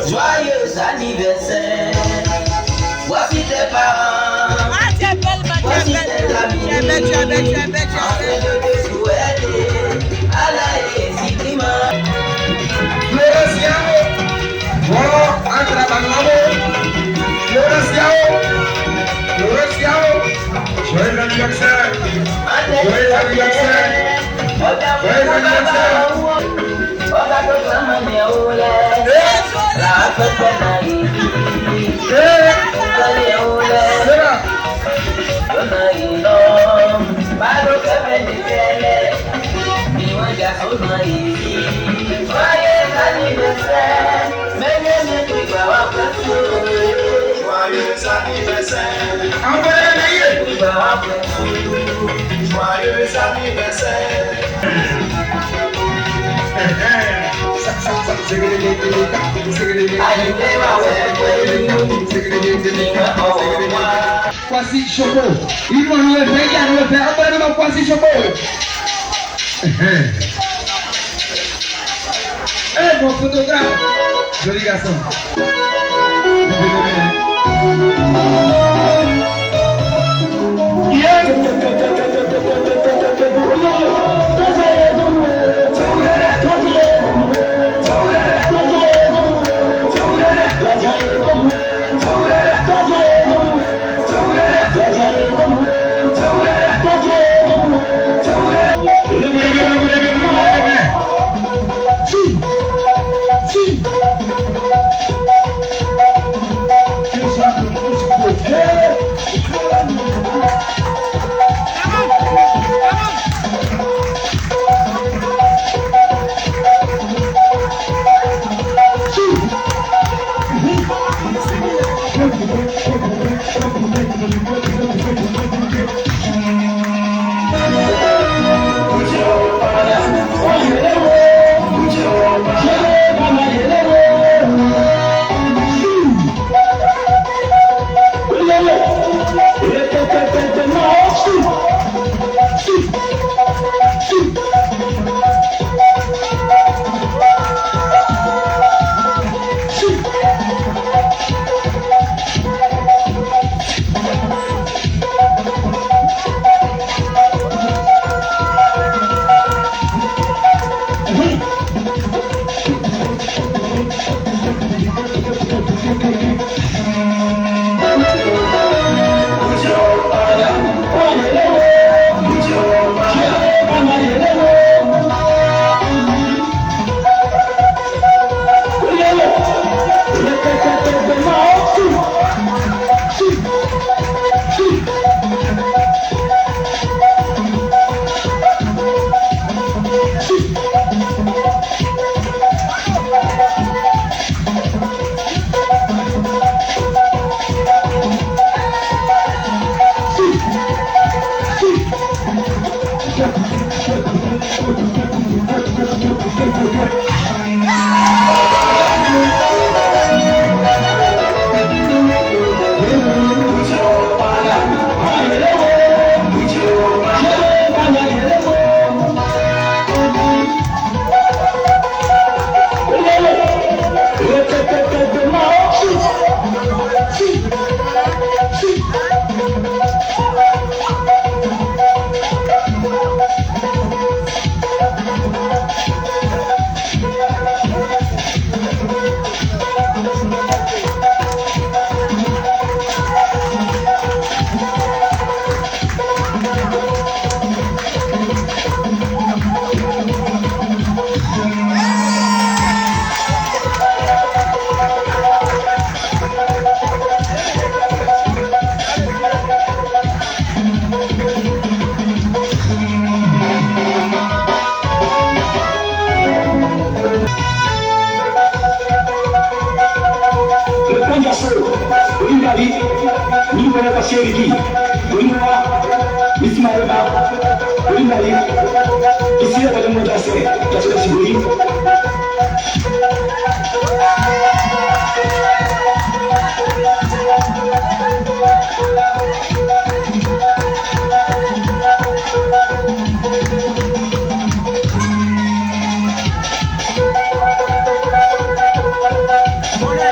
Joyeux anniversaire. Voici tes parents. Voici tes amis. En train de te souhaiter à la récidiva. Floresiamo. Oh, entra Bangladesh. Floresiamo. Joyeux anniversaire. Joyeux anniversaire. Joyeux anniversaire. Joyeux anniversaire. Quasi choco. Il va nous le faire, il va nous le faire. Après, quasi choco. Eh, mon photographe. Joli garçon. Shiriki, Bunua, Bismaraba, Bunari, ici la Madame Modassé, la Chibouri. Voilà.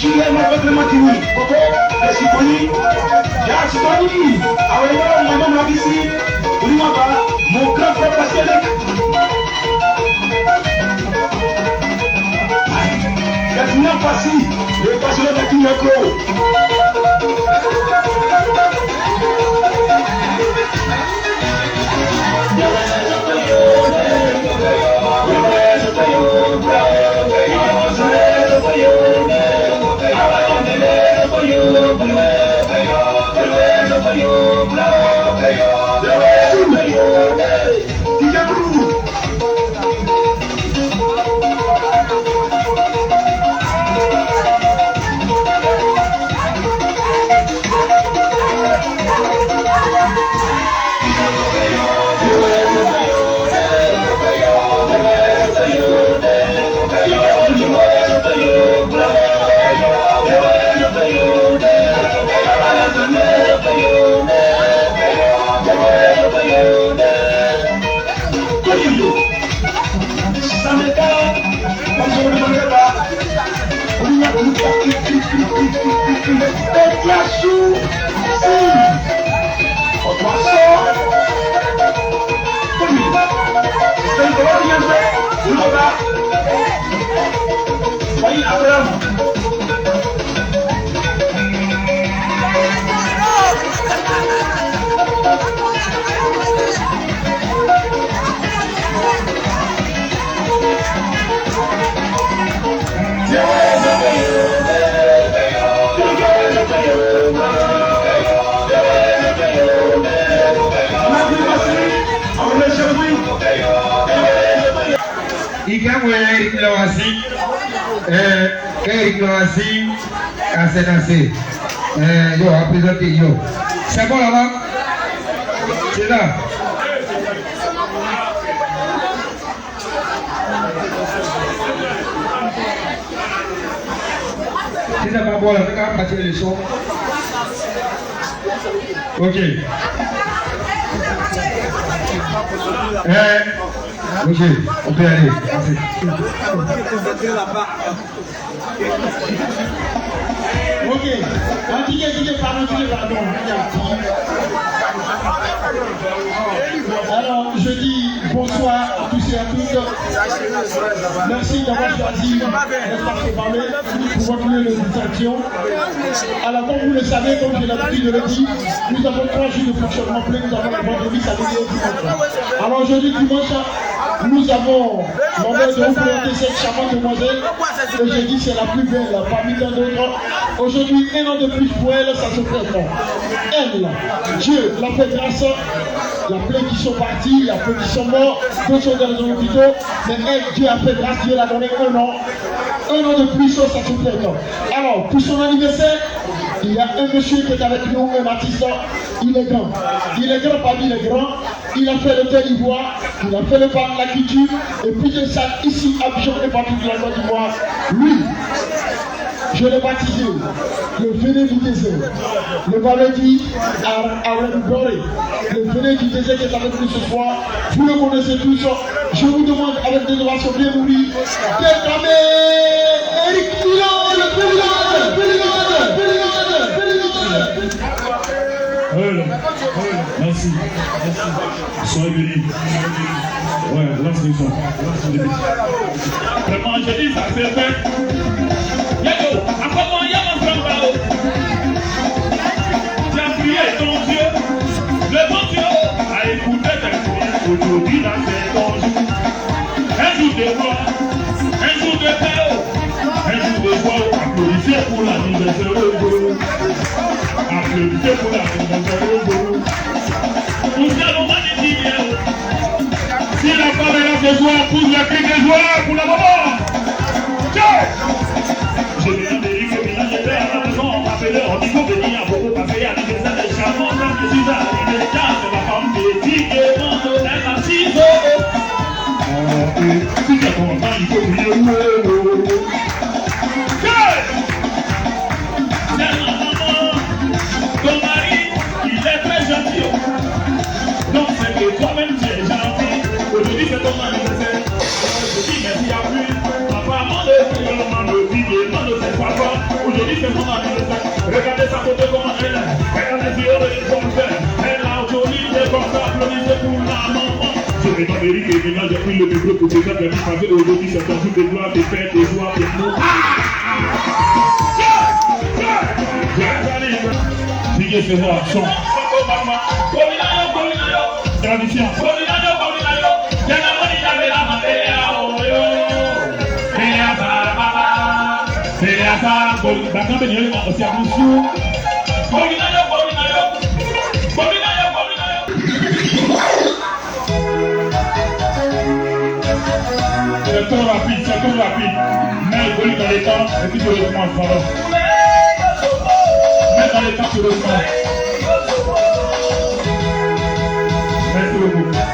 Chile, ma votre matini. Coco, les Siponi. Ya Siponi. Awelo, maman Mabisi. Olimaba, mon grand frère Pascal. Gatina Passi, le passionné de Kinako. Eric Loasi, assez. Yo, à présenter, yo. C'est bon là-bas? C'est là. C'est là, pas bon, là, on va partir les sons. Ok. Ok, on peut aller. Ok, pardon. Alors, je dis bonsoir à tous et à toutes. Merci d'avoir choisi l'espace parler pour continuer nos distractions. Alors, comme vous le savez, comme j'ai l'habitude de le dire, nous avons 3 jours de fonctionnement plein. Nous avons le vendredi, samedi et dimanche. Alors, aujourd'hui, dimanche, nous avons l'honneur de vous présenter cette charmante demoiselle que j'ai dit c'est la plus belle parmi tant d'autres. Aujourd'hui, un an de plus pour elle, ça se fait. Elle, Dieu l'a fait grâce. Il y a plein qui sont partis, il y a plein qui sont morts, d'autres sont dans les hôpitaux. Mais elle, Dieu a fait grâce, Dieu l'a donné un an. Un an de plus, ça se fait. Alors, pour son anniversaire, il y a un monsieur qui est avec nous, un artiste. Il est grand. Il est grand parmi les grands. Il a fait le Côte d'Ivoire, il a fait le parc de la culture, et puis de ça, ici, à Abidjan et partout de la Côte d'Ivoire. Lui, je l'ai baptisé, le véné du désert. Le balai dit Arenboré, le véné du désert qui est avec nous ce soir. Vous le connaissez tous. Je vous demande, avec des ovations bien nourries, d'acclamer Eric Milan, le président. Merci. Soyez bénis. Ouais, là c'est ça. Vraiment, je dis ça c'est fait. Yago, après moi, il y a mon frère là-haut. Tu as prié ton Dieu. Le bon Dieu a écouté tes prières. Aujourd'hui, là c'est ton jour. Un jour de gloire, un jour de paix. Un jour de joie. Applaudissez pour l'anniversaire. Applaudissez pour l'anniversaire. Nous allons magnifier. Si la femme est là ce soir, pousse la cri de joie pour la maman. Je viens de dire que Milan était à la maison, on m'appelait, on dit qu'on venait à beaucoup passer à l'anniversaire des charmants, comme je suis arrivé, c'est ma femme qui dit que mon nom est ma ciseau. Si tu es content, il faut crier. C'est ma maman, ton mari, il est très gentil. Donc c'est que toi-même tu es gentil. Aujourd'hui c'est ton anniversaire. Je dis merci à vous. C'est pas mérite et maintenant j'ai pris le micro pour présenter la vie passée aujourd'hui, c'est un jour de gloire, de fête, de joie, de nous. Dieu Seigneur, chant. Tradition. C'est trop rapide. Mets le volume dans les temps et puis tu recommences, pardon. Mets dans les temps, tu recommences. Merci beaucoup.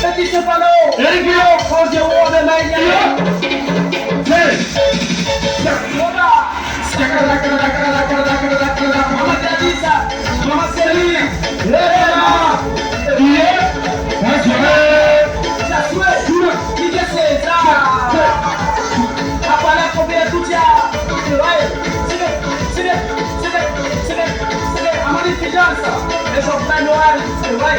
Petit Stefano, Eric Guillaume, Roger Ward de Maïnia. Mama Kadisa, Mama Céline, Léa, les enfants Noël, c'est vrai.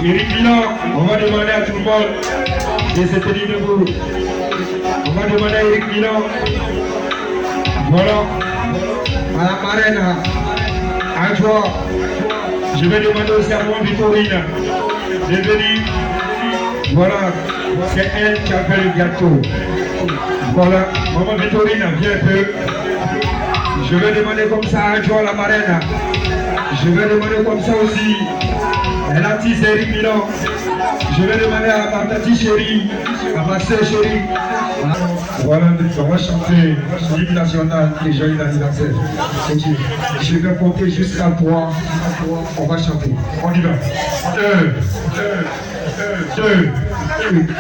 Eric Milan, on va demander à tout le monde de se tenir debout. On va demander à Eric Milan. Voilà. À la marraine, à toi. Je vais demander aussi à moi Victorine de venir. Voilà. C'est elle qui a fait le gâteau. Voilà. Maman Victorine, viens un peu. Je vais demander comme ça à toi la marraine. Je vais demander comme ça aussi. Elle a tissé Eric Milan. Je vais demander à ma petite chérie, à ma soeur chérie. Voilà, on va chanter l'hymne national et joyeux anniversaire. Je vais compter jusqu'à 3. On va chanter. On y va. 1, 2,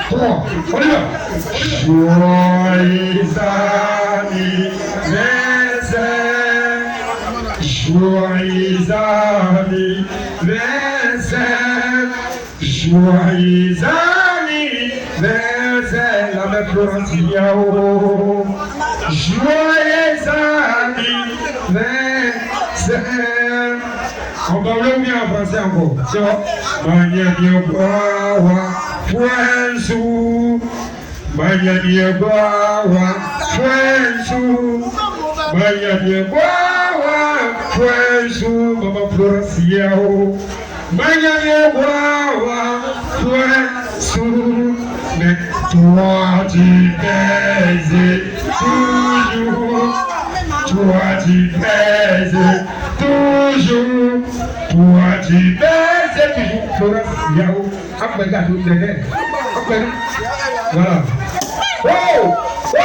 3. On y va. Joyeux anniversaire. Joyeux anniversaire. Joyeux anniversaire, la mère Florentia, oh. Joyeux anniversaire. On parle bien en français encore. Mania bien boire, point sous. Mania bien boire, point sous. Mania bien boire, point sous. Maman Florentia, oh. Mania bien boire, point sous. Mais toi tu pèses toujours. Toi tu pèses toujours. Toi tu pèses toujours. Florence Yao. Après la route de l'air. Après. Voilà. Oh! Oh!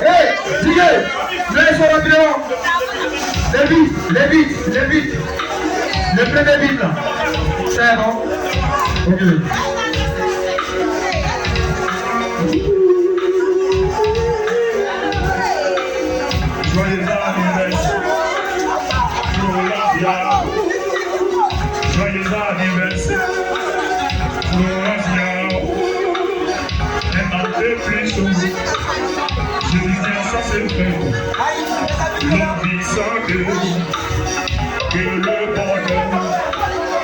Hey! Tigre! Laisse-moi rapidement! Les bites! Le premier bit là. C'est bon? Ok. Joyeux anniversaire, Florentia. Joyeux anniversaire, Florentia. Elle m'a fait plus souvent. Je lui dis ça c'est vrai. L'homme dit ça que le bonheur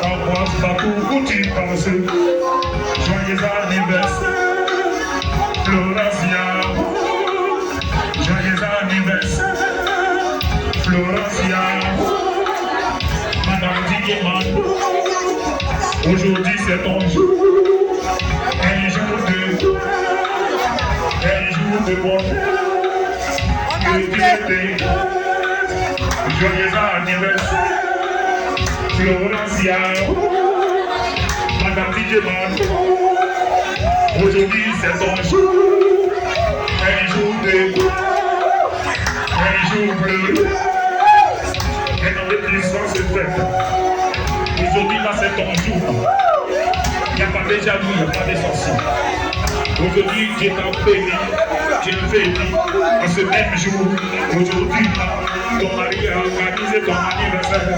t'embrasse partout où tu passes. Joyeux anniversaire, Florentia. Joyeux anniversaire, Florentia. Madame Digueman, aujourd'hui c'est ton jour. Un jour de bonheur. Joyeux anniversaire, Florentia. Madame Digueman, aujourd'hui c'est ton jour. Un jour de un jour bleu. Et dans les puissances se fête. Aujourd'hui là c'est ton jour. Il n'y a pas de jaloux, il n'y a pas de sorciers. Aujourd'hui, Dieu t'a béni, Dieu béni. En ce même jour, aujourd'hui, ton mari a organisé ton anniversaire.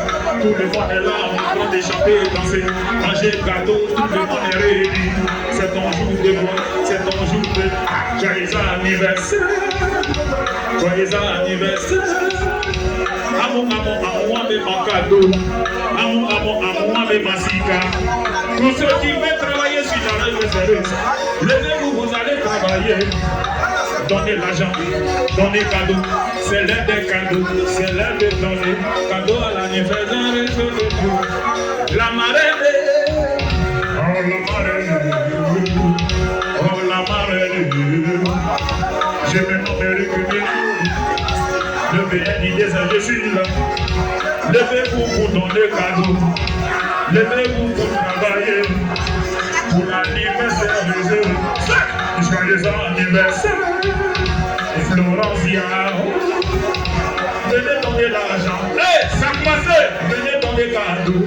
Tout le monde est là en train de chanter et danser. Manger gâteau, tout le monde est réuni. C'est ton jour de gloire, c'est ton jour de joyeux anniversaire. Joyeux anniversaire. Amour, mais mon cadeau. Amour, mais ma ciga. Tous ceux qui veulent travailler sur l'anniversaire, levez-vous, vous allez travailler. Donnez l'argent, donnez cadeau. C'est l'heure des cadeaux, c'est l'heure de donner. Cadeau à l'anniversaire, c'est le jour. La marraine, oh la marraine, oh la marraine. Je vais m'en récupérer. Le BNI des je suis là. Levez-vous pour donner cadeau. Levez-vous pour travailler. Pour l'anniversaire de Dieu. Joyeux anniversaire. Florencia. Venez donner l'argent. Hey, ça commence. Venez donner cadeau.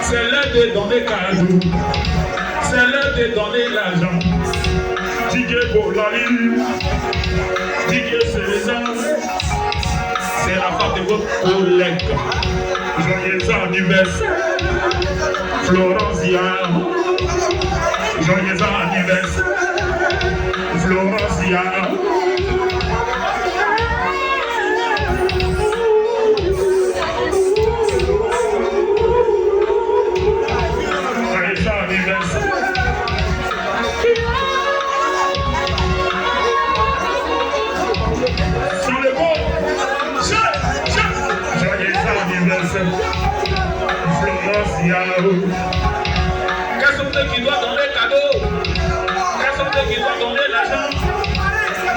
C'est l'heure de donner cadeau. C'est l'heure de donner l'argent. Didier Bolali. Didier César. C'est la fête de votre collègue. Joyeux anniversaire. Florencia. Joyeux anniversaire. Florencia. Joyeux anniversaire. Sur le bon. Joyeux anniversaire. Florencia. Quels sont ceux qui doivent donner cadeau? Quels sont ceux qui doivent donner l'argent?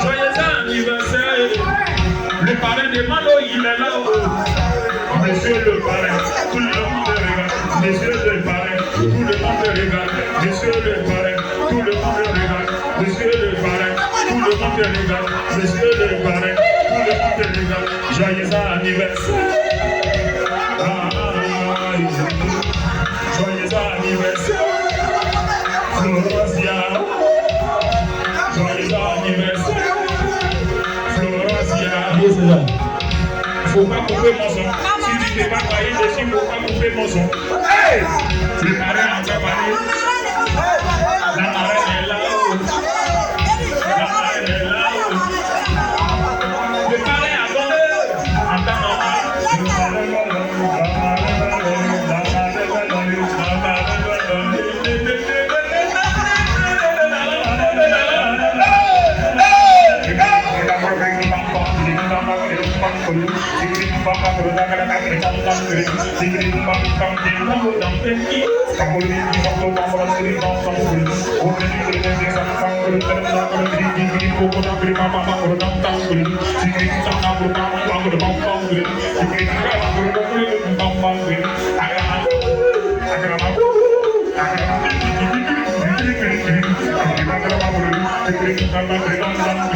Joyeux anniversaire. Le parrain de Malo, il est là. Monsieur le parrain, tout le monde regarde. Monsieur le parrain, tout le monde regarde. Monsieur le parrain, tout le monde regarde. Monsieur le parrain, tout le monde regarde. Monsieur le parrain, tout le monde regarde. Joyeux anniversaire. Joyeux anniversaire. Florencia. Joyeux anniversaire. Florencia. Yes, sir. Faut pas couper mon son. Si tu t'es pas taillé dessus, faut pas couper mon son. Hey! Le parrain a préparé. La marraine est là. La marraine est là. Le parrain a donné. Attends, non. Le parrain va